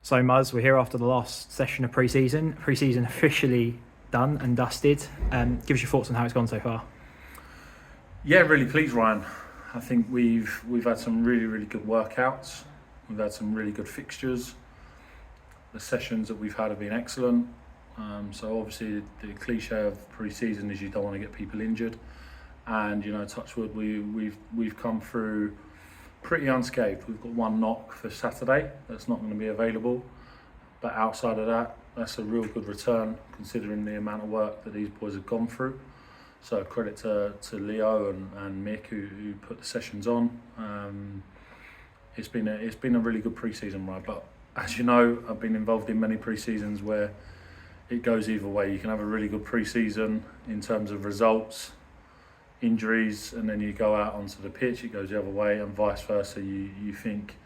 So Muzz, we're here after the last session of pre-season. Pre-season officially done and dusted. Give us your thoughts on how it's gone so far. Yeah, really pleased, Ryan. I think we've had some really good workouts. We've had some really good fixtures. The sessions that we've had have been excellent. So obviously the cliche of pre-season is you don't want to get people injured, and touch wood, we've come through pretty unscathed. We've got one knock for Saturday that's not going to be available, but outside of that, that's a real good return considering the amount of work that these boys have gone through. So credit to Leo and Mick who put the sessions on. It's been a really good pre-season, right? But as you know, I've been involved in many pre-seasons where it goes either way. You can have a really good pre-season in terms of results, injuries, and then you go out onto the pitch, it goes the other way, and vice versa. You think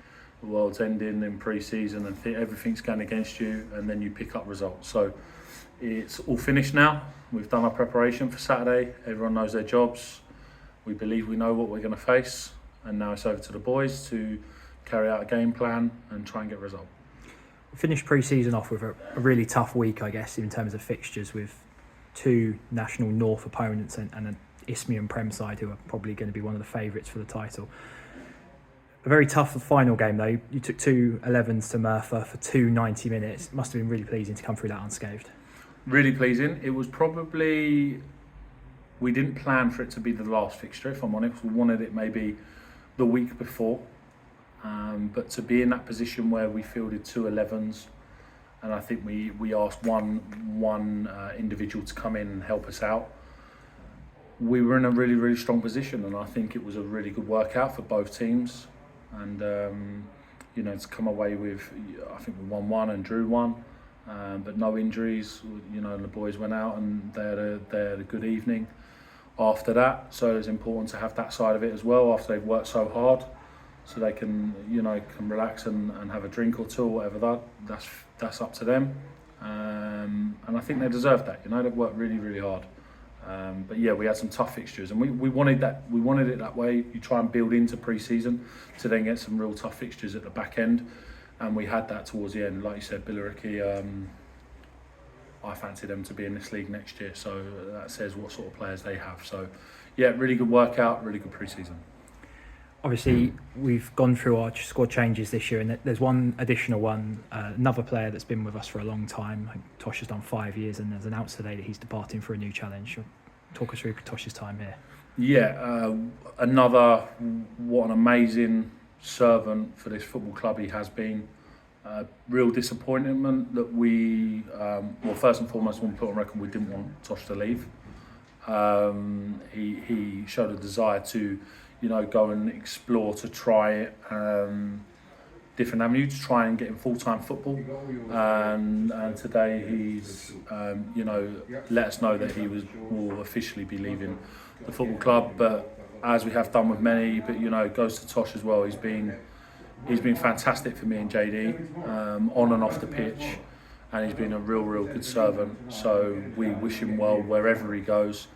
the world's ending in pre-season and everything's going against you, and then you pick up results. So it's all finished now. We've done our preparation for Saturday. Everyone knows their jobs. We believe we know what we're going to face, and now it's over to the boys to carry out a game plan and try and get a result. We finished pre-season off with a really tough week, I guess, in terms of fixtures, with two National North opponents and an Isthmian Prem side who are probably going to be one of the favourites for the title. A very tough final game though. You took two 11s to Merthyr for 90 minutes. It must have been really pleasing to come through that unscathed. Really pleasing. It was probably, we didn't plan for it to be the last fixture, if I'm honest. We wanted it maybe the week before. But to be in that position where we fielded two 11s, and I think we asked one individual to come in and help us out, we were in a really strong position, and I think it was a really good workout for both teams. And to come away with, I think we won one and drew one, but no injuries. And the boys went out and they had a good evening after that. So it's important to have that side of it as well after they've worked so hard, so they can relax and have a drink or two or whatever. That's up to them, and I think they deserve that. They've worked really hard. But yeah, we had some tough fixtures, and we wanted that. We wanted it that way. You try and build into pre-season to then get some real tough fixtures at the back end, and we had that towards the end. Like you said, Billericay, I fancy them to be in this league next year, so that says what sort of players they have. So yeah, really good workout, really good pre-season. Obviously, we've gone through our squad changes this year, and there's one additional one, another player that's been with us for a long time. Tosh has done 5 years, and there's announced today that he's departing for a new challenge. Talk us through Tosh's time here. Yeah, what an amazing servant for this football club he has been. Real disappointment that we, first and foremost, want to put on record we didn't want Tosh to leave. He showed a desire to go and explore, to try different avenues, to try and get in full-time football. And today he's, let us know that he will officially be leaving the football club. But as we have done with many, but it goes to Tosh as well. He's been fantastic for me and JD, on and off the pitch, and he's been a real good servant. So we wish him well wherever he goes.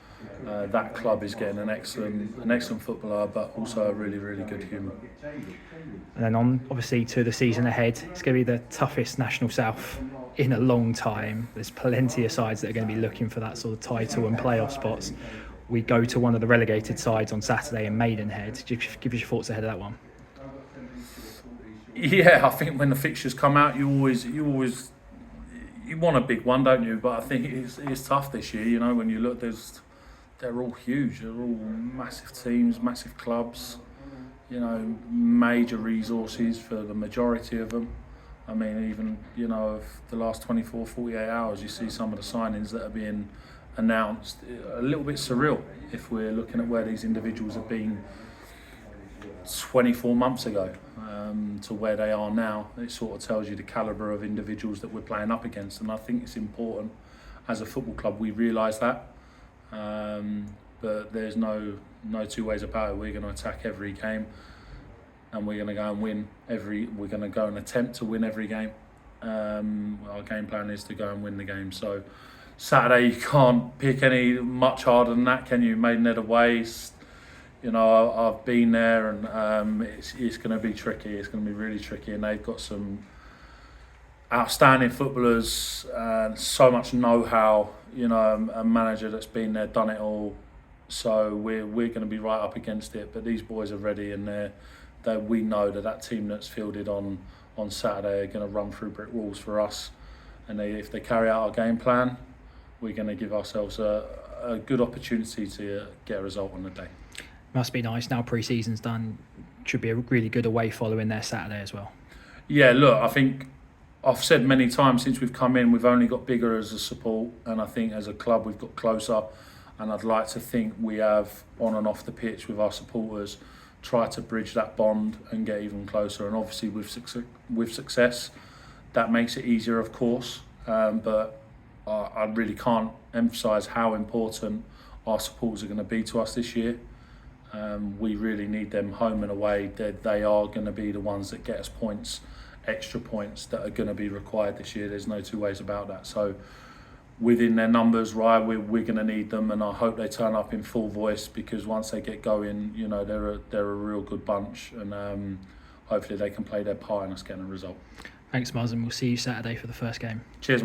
That club is getting an excellent footballer, but also a really good human. And then on, obviously, to the season ahead, it's going to be the toughest National South in a long time. There's plenty of sides that are going to be looking for that sort of title and playoff spots. We go to one of the relegated sides on Saturday in Maidenhead. Give us your thoughts ahead of that one. Yeah, I think when the fixtures come out, you want a big one, don't you? But I think it's tough this year. When you look, they're all huge. They're all massive teams, massive clubs. Major resources for the majority of them. I mean, even of the last 24, 48 hours, you see some of the signings that are being announced. A little bit surreal if we're looking at where these individuals have been 24 months ago to where they are now. It sort of tells you the calibre of individuals that we're playing up against, and I think it's important as a football club we realise that. But there's no two ways about it. We're going to attack every game, and we're going to go and win we're going to go and attempt to win every game. Our game plan is to go and win the game. So Saturday, you can't pick any much harder than that, can you? Maidenhead away. I've been there, and it's going to be tricky. It's going to be really tricky, and they've got some outstanding footballers, so much know-how. You know, a manager that's been there, done it all. So we're going to be right up against it. But these boys are ready, and we know that team that's fielded on Saturday are going to run through brick walls for us. And if they carry out our game plan, we're going to give ourselves a good opportunity to get a result on the day. Must be nice now. Pre-season's done. Should be a really good away following their Saturday as well. Yeah, look, I think I've said many times since we've come in, we've only got bigger as a support, and I think as a club we've got closer. And I'd like to think we have, on and off the pitch with our supporters, try to bridge that bond and get even closer. And obviously with success, that makes it easier, of course. But I really can't emphasise how important our supporters are going to be to us this year. We really need them home and away. They are going to be the ones that get us points, extra points that are going to be required this year. There's no two ways about that. So within their numbers, right, we're going to need them, and I hope they turn up in full voice, because once they get going, you know, they're a real good bunch, and hopefully they can play their part in us getting a result. Thanks, Muzz, and we'll see you Saturday for the first game. Cheers, mate.